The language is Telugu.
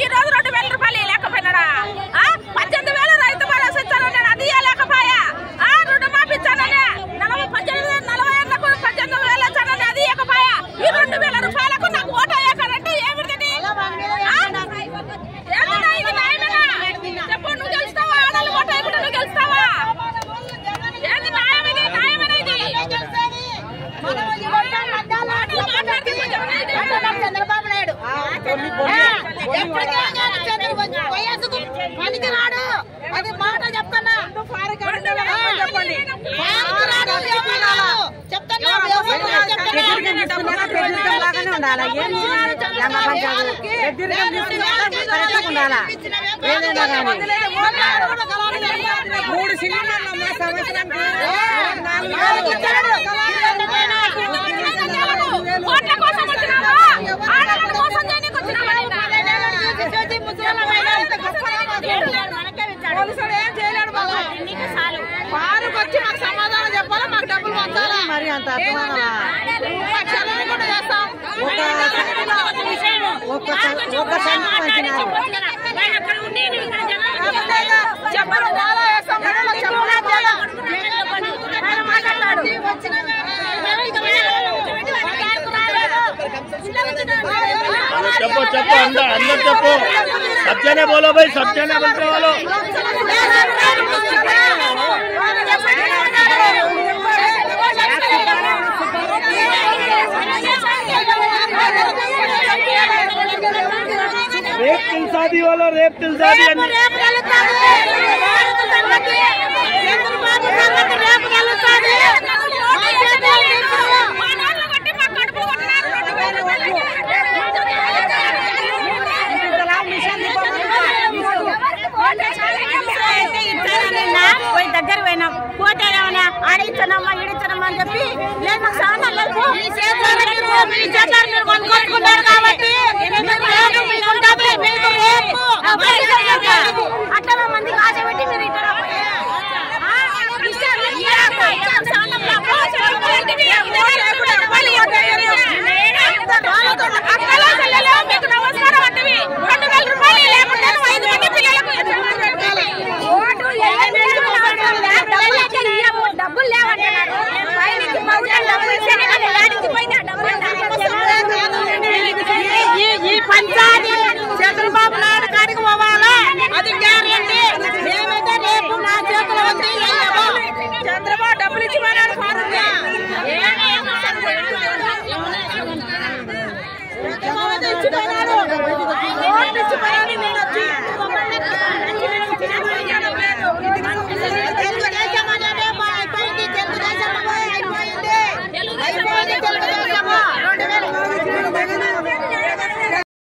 ఈ రోజు 2,000 రూపాయలు లేకపోయినాడా 18,000 రైతు భరోసా ఇచ్చాను నేను అది లేకపోయా రుణమాఫీ ఇచ్చానని 18,000 ఇచ్చానని అది ఇవ్వకపోయా ఈ 2,000 రూపాయలకు నాకు ఓటు వేయకంటే ఏమిటి చెప్పు నువ్వు గెలుస్తావా ఆడలు ఓటు వేయకుండా నువ్వు గెలుస్తావా ఏంది న్యాయమనేది చంద్రబాబు నాయుడు వయసుకు పనికి రాడు అది మాట చెప్తున్నా చెప్పండి మూడు సిలిండర్లు సంవత్సరానికి వచ్చి మాకు సమాధానం చెప్పాలా మాకు డబ్బులు పంచాలా మరి అంత చెప్పు చెప్పు अंदर చెప్పు सबने बोलो भाई सबने बोलते वालो रेप तिल शादी वाला रेप तिल शादी దగ్గర పోయినాం పోతేమన్నా ఆడిచ్చనమ్మా ఈడిచ్చనమ్మా అని చెప్పి లేదు మాకు సామాన్లు కొనుక్కొచ్చుకున్నారు కాబట్టి అట్లా మందికి ఆశ పెట్టి మీరు ఇక్కడ మీకు నమస్కారం అంటవి 2,000 రూపాయలు లేకుండా 5 మంది పిల్లలకు డబ్బులు లేవంటున్నారు ఈ పంచాయతీ చంద్రబాబు నాయుడు కాడికి పోవాలా అది గ్యారెంటీ మేమైతే రేపు నా చేతులు ఉంది చంద్రబాబు డబ్బులు ఇచ్చిపోయినాడు ఇచ్చిపోయినాడు